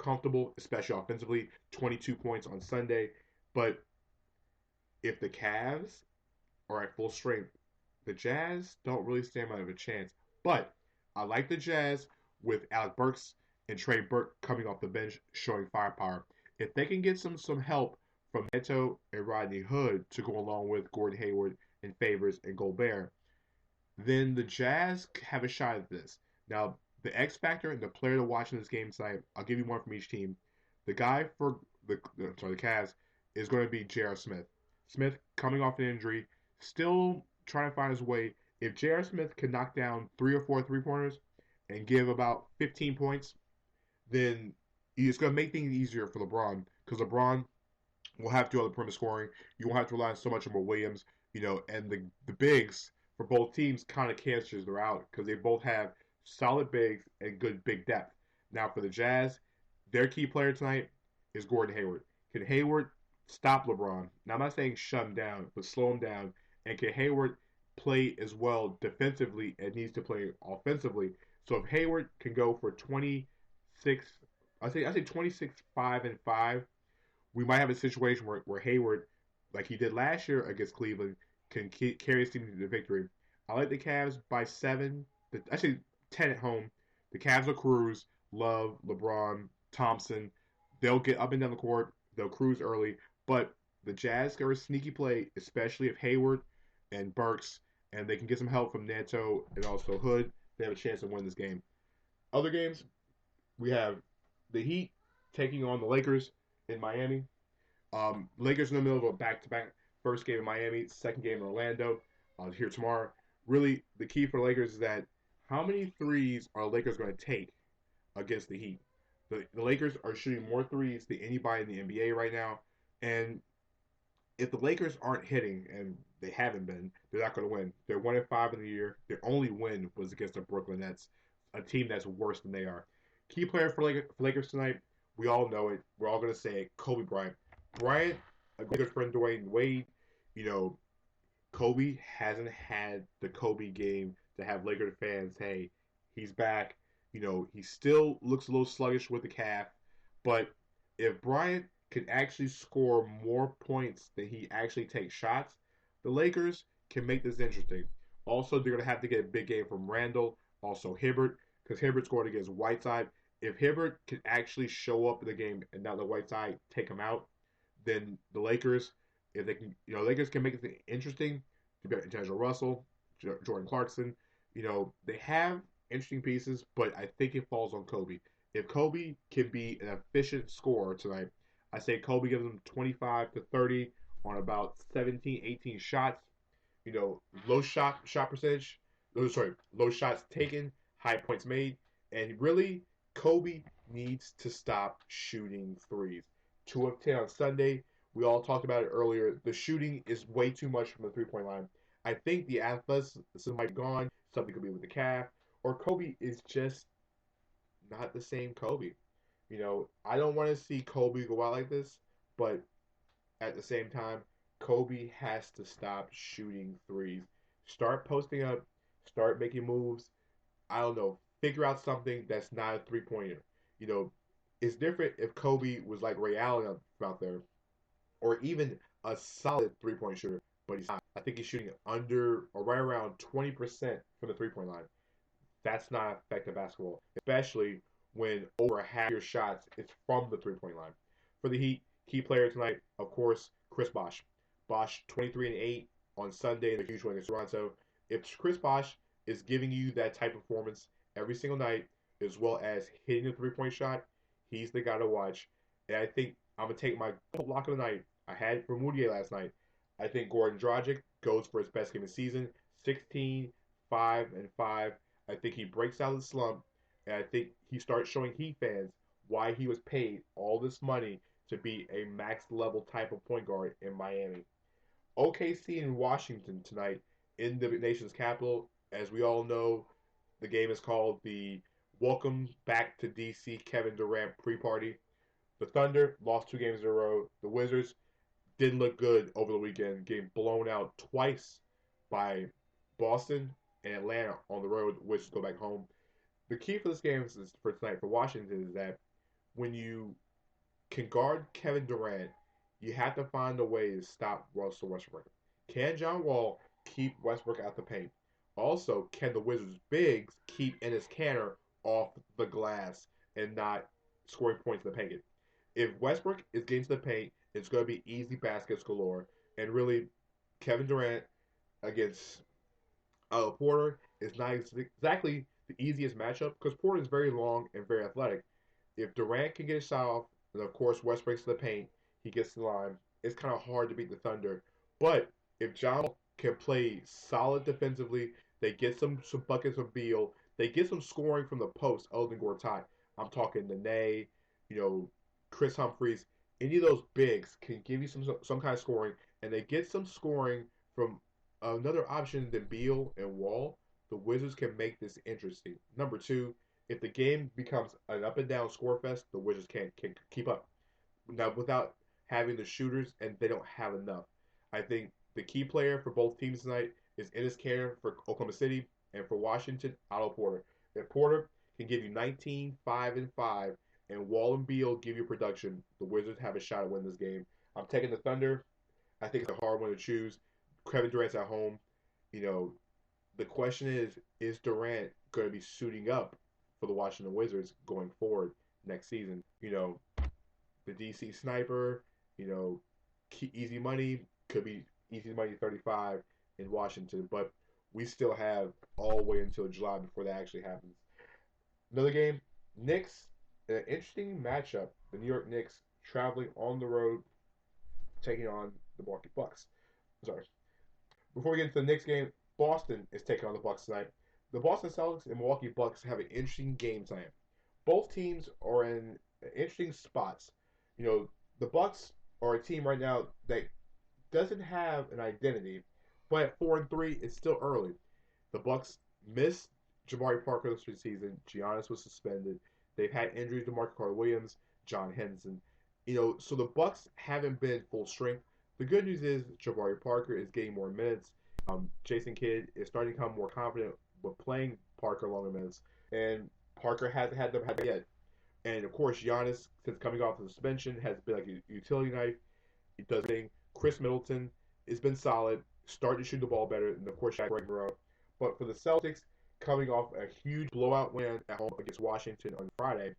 comfortable, especially offensively. 22 points on Sunday. But if the Cavs are at full strength, the Jazz don't really stand much of a chance. But I like the Jazz with Alec Burks and Trey Burke coming off the bench showing firepower. If they can get some help from Neto and Rodney Hood to go along with Gordon Hayward and Favors and Gobert, then the Jazz have a shot at this. Now, the X factor and the player to watch in this game tonight, I'll give you one from each team. The guy for the Cavs is going to be J.R. Smith. Smith coming off an injury, still trying to find his way. If J.R. Smith can knock down 3 or 4 3-pointers and give about 15 points, then it's going to make things easier for LeBron because LeBron will have to do other perimeter scoring. You won't have to rely on so much on Williams, and the bigs for both teams kind of cancels their out because they both have solid bigs and good big depth. Now for the Jazz, their key player tonight is Gordon Hayward. Can Hayward stop LeBron? Now I'm not saying shut him down, but slow him down. And can Hayward play as well defensively and needs to play offensively? So if Hayward can go for 26, I say 26, 5 and 5, we might have a situation where Hayward, like he did last year against Cleveland, can carry his team to the victory. I like the Cavs by 7. Actually, 10 at home. The Cavs will cruise. Love, LeBron, Thompson. They'll get up and down the court. They'll cruise early. But the Jazz are a sneaky play, especially if Hayward and Burks, and they can get some help from Neto and also Hood. They have a chance to win this game. Other games, we have the Heat taking on the Lakers in Miami. Lakers in the middle of a back-to-back. First game in Miami, second game in Orlando. Here tomorrow. Really, the key for the Lakers is that how many threes are Lakers going to take against the Heat? The Lakers are shooting more threes than anybody in the NBA right now. And if the Lakers aren't hitting, and they haven't been, they're not going to win. They're 1-5 in the year. Their only win was against the Brooklyn Nets, a team that's worse than they are. Key player for Lakers tonight, we all know it. We're all going to say it, Kobe Bryant. Bryant, a good friend Dwayne Wade, Kobe hasn't had the Kobe game to have Lakers fans, hey, he's back. He still looks a little sluggish with the calf. But if Bryant can actually score more points than he actually takes shots, the Lakers can make this interesting. Also, they're going to have to get a big game from Randall, also Hibbert, because Hibbert scored against Whiteside. If Hibbert can actually show up in the game and not let Whiteside take him out, then the Lakers, if they can, Lakers can make it interesting. D'Angelo Russell, Jordan Clarkson, they have interesting pieces, but I think it falls on Kobe. If Kobe can be an efficient scorer tonight, I say Kobe gives them 25 to 30 on about 17, 18 shots. Low shot percentage. Low shots taken, high points made, and really Kobe needs to stop shooting threes. 2 of 10 on Sunday. We all talked about it earlier. The shooting is way too much from the 3-point line. I think the athleticism might be gone. Something could be with the calf. Or Kobe is just not the same Kobe. I don't want to see Kobe go out like this, but at the same time, Kobe has to stop shooting threes. Start posting up. Start making moves. I don't know. Figure out something that's not a 3-pointer. It's different if Kobe was like Ray Allen out there, or even a solid 3-point shooter, but he's not. I think he's shooting under or right around 20% from the 3-point line. That's not effective basketball, especially when over half your shots is from the 3-point line. For the Heat, key player tonight, of course, Chris Bosh. Bosh 23-8 on Sunday in the huge win against Toronto. If Chris Bosh is giving you that type of performance every single night, as well as hitting the 3-point shot, he's the guy to watch. And I think I'm going to take my lock of the night. I had for Moutier last night. I think Goran Dragic goes for his best game of the season. 16, 5, and 5. I think he breaks out of the slump. And I think he starts showing Heat fans why he was paid all this money to be a max level type of point guard in Miami. OKC in Washington tonight in the nation's capital. As we all know, the game is called the Welcome Back to DC Kevin Durant pre-party. The Thunder lost 2 games in a row. The Wizards didn't look good over the weekend, getting blown out twice by Boston and Atlanta on the road, which go back home. The key for this game for tonight for Washington is that when you can guard Kevin Durant, you have to find a way to stop Russell Westbrook. Can John Wall keep Westbrook out the paint? Also, can the Wizards' bigs keep Enes Kanter off the glass and not scoring points in the paint? If Westbrook is getting to the paint, it's going to be easy baskets galore. And really, Kevin Durant against Porter is not exactly the easiest matchup because Porter is very long and very athletic. If Durant can get a shot off, and of course West breaks to the paint, he gets the line. It's kind of hard to beat the Thunder. But if John can play solid defensively, they get some buckets from Beal, they get some scoring from the post, Elden Gortat. I'm talking Nene, you know, Chris Humphreys. Any of those bigs can give you some kind of scoring, and they get some scoring from another option than Beal and Wall. The Wizards can make this interesting. Number two, if the game becomes an up and down score fest, the Wizards can't keep up. Now without having the shooters, and they don't have enough. I think the key player for both teams tonight is Enes Kanter for Oklahoma City, and for Washington, Otto Porter. If Porter can give you 19, 5, and 5, and Wall and Beal give you production, the Wizards have a shot at winning this game. I'm taking the Thunder. I think it's a hard one to choose. Kevin Durant's at home. You know, the question is Durant going to be suiting up for the Washington Wizards going forward next season? You know, the DC sniper, you know, easy money could be easy money 35 in Washington, but we still have all the way until July before that actually happens. Another game, Knicks, an interesting matchup. The New York Knicks traveling on the road, taking on the Milwaukee Bucks. Sorry. Before we get into the Knicks game, Boston is taking on the Bucks tonight. The Boston Celtics and Milwaukee Bucks have an interesting game tonight. Both teams are in interesting spots. You know, the Bucks are a team right now that doesn't have an identity, but at 4-3, it's still early. The Bucks missed Jabari Parker this season. Giannis was suspended. They've had injuries to Mark Carter Williams, John Henson. You know, so the Bucks haven't been full strength. The good news is Jabari Parker is getting more minutes. Jason Kidd is starting to become more confident with playing Parker longer minutes, and Parker hasn't had them yet. And of course, Giannis, since coming off the suspension, has been like a utility knife. He does thing. Chris Middleton has been solid, starting to shoot the ball better, and of course, Shaq Monroe. But for the Celtics, coming off a huge blowout win at home against Washington on Friday,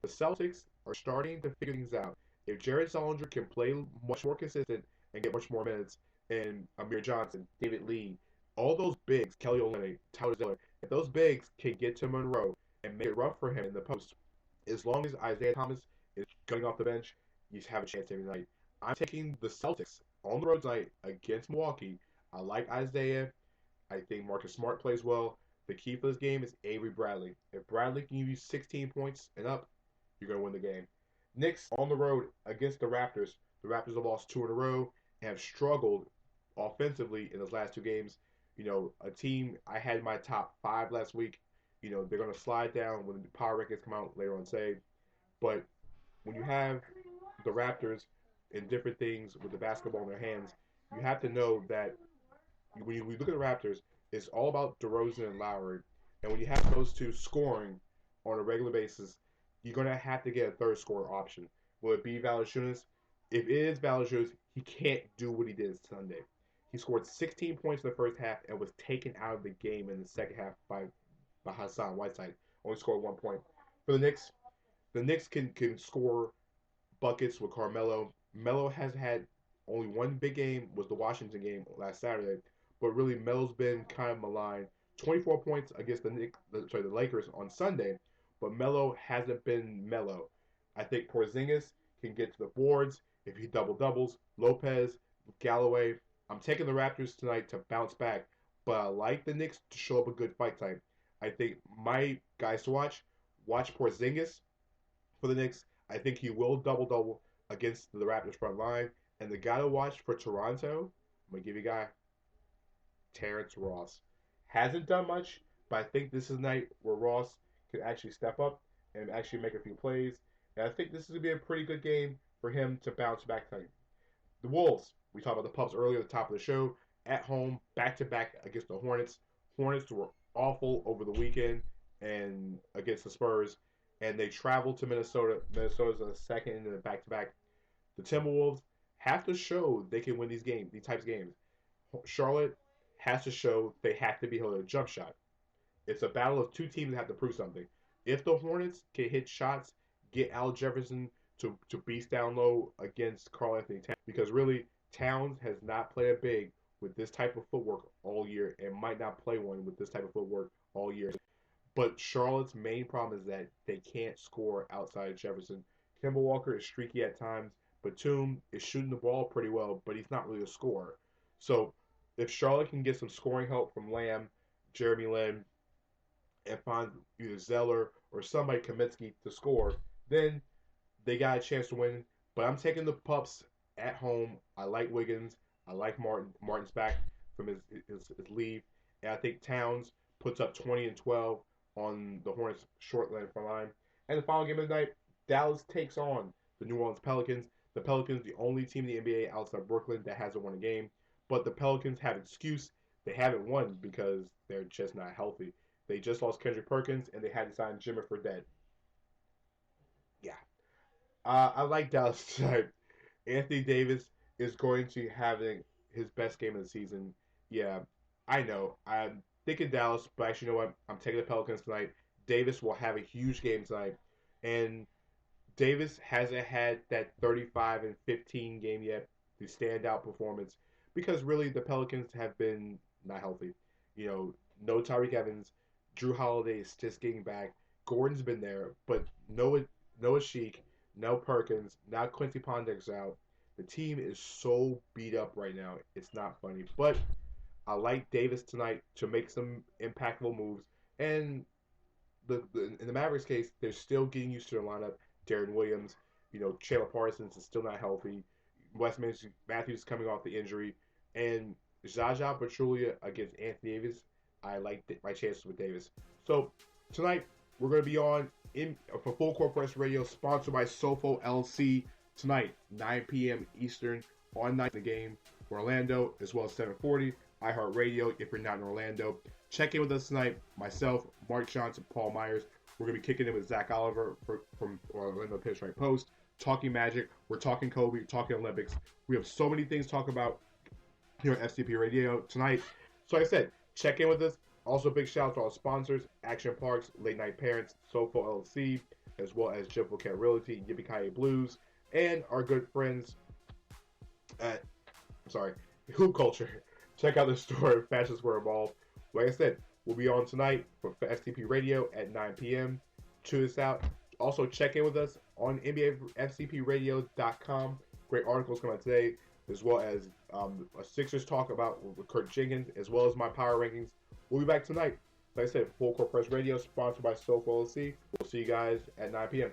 the Celtics are starting to figure things out. If Jared Sullinger can play much more consistent and get much more minutes, and Amir Johnson, David Lee, all those bigs, Kelly Olynyk, Tyler Zeller, if those bigs can get to Monroe and make it rough for him in the post, as long as Isaiah Thomas is coming off the bench, you have a chance every night. I'm taking the Celtics on the road tonight against Milwaukee. I like Isaiah. I think Marcus Smart plays well. The key for this game is Avery Bradley. If Bradley can give you 16 points and up, you're going to win the game. Knicks on the road against the Raptors. The Raptors have lost 2 in a row and have struggled offensively in those last 2 games. You know, a team I had in my top 5 last week. You know, they're going to slide down when the power rankings come out later on today. But when you have the Raptors and different things with the basketball in their hands, you have to know that when you look at the Raptors, it's all about DeRozan and Lowry. And when you have those two scoring on a regular basis, you're going to have to get a third scorer option. Will it be Valanciunas? If it is Valanciunas, he can't do what he did Sunday. He scored 16 points in the first half and was taken out of the game in the second half by Hassan Whiteside. Only scored 1 point. For the Knicks can score buckets with Carmelo. Melo has had only one big game, was the Washington game last Saturday, but really Melo's been kind of maligned. 24 points against the Lakers on Sunday, but Melo hasn't been Melo. I think Porzingis can get to the boards if he doubles. Lopez, Galloway. I'm taking the Raptors tonight to bounce back, but I like the Knicks to show up a good fight type. I think my guys to watch Porzingis for the Knicks. I think he will double against the Raptors front line. And the guy to watch for Toronto, I'm going to give you a guy, Terrence Ross. Hasn't done much, but I think this is a night where Ross could actually step up and actually make a few plays. And I think this is going to be a pretty good game for him to bounce back tonight. The Wolves, we talked about the Pups earlier at the top of the show, at home, back-to-back against the Hornets. Hornets were awful over the weekend and against the Spurs. and they travel to Minnesota. Minnesota's in the second in the back-to-back. The Timberwolves have to show they can win these games, these types of games. Charlotte has to show they have to be able to jump shot. It's a battle of two teams that have to prove something. If the Hornets can hit shots, get Al Jefferson to beast down low against Karl-Anthony Towns, because really Towns has not played a big with this type of footwork all year and might not play one with this type of footwork all year. But Charlotte's main problem is that they can't score outside of Jefferson. Kemba Walker is streaky at times. Batum is shooting the ball pretty well, but he's not really a scorer. So if Charlotte can get some scoring help from Lamb, Jeremy Lin, and find either Zeller or somebody Kaminsky to score, then they got a chance to win. But I'm taking the Pups at home. I like Wiggins. I like Martin. Martin's back from his leave. And I think Towns puts up 20 and 12 on the Hornets' short line. And the final game of the night, Dallas takes on the New Orleans Pelicans. The Pelicans, the only team in the NBA outside of Brooklyn that hasn't won a game. But the Pelicans have an excuse. They haven't won because they're just not healthy. They just lost Kendrick Perkins, and they had to sign Jimmy Fredette. Yeah. I like Dallas tonight. Anthony Davis is going to have his best game of the season. Yeah, I know. I'm thinking Dallas, but actually, you know what? I'm taking the Pelicans tonight. Davis will have a huge game tonight. And Davis hasn't had that 35 and 15 game yet, the standout performance, because really the Pelicans have been not healthy. No Tyreek Evans. Drew Holiday is just getting back. Gordon's been there, but Noah Sheik, no Perkins, now Quincy Pondex's out. The team is so beat up right now. It's not funny. But I like Davis tonight to make some impactful moves. And in the Mavericks case, they're still getting used to their lineup. Darren Williams, Chandler Parsons is still not healthy. Wes Matthews coming off the injury. And Zaza Pachulia against Anthony Davis. I like my chances with Davis. So tonight we're going to be on for Full Court Press Radio, sponsored by Sofo LC. Tonight, 9 p.m. Eastern on Night the Game, Orlando, as well as 740 iHeartRadio. If you're not in Orlando, check in with us tonight. Myself, Mark Johnson, Paul Myers. We're going to be kicking in with Zach Oliver from Orlando Pinstripe Post, talking Magic. We're talking Kobe, talking Olympics. We have so many things to talk about here at FCP Radio tonight. So like I said, check in with us. Also, big shout out to all sponsors: Action Parks, Late Night Parents, Sofo LLC, as well as Jim Cat Realty, Yippee Blues, and our good friends at Hoop Culture. Check out the store at Fashion Square Mall. Like I said, we'll be on tonight for FCP Radio at 9 p.m. Chew this out. Also, check in with us on NBAFCPRadio.com. Great articles coming out today, as well as a Sixers talk about with Kurt Jenkins, as well as my power rankings. We'll be back tonight. Like I said, Full Court Press Radio, sponsored by Sofo LLC. We'll see you guys at 9 p.m.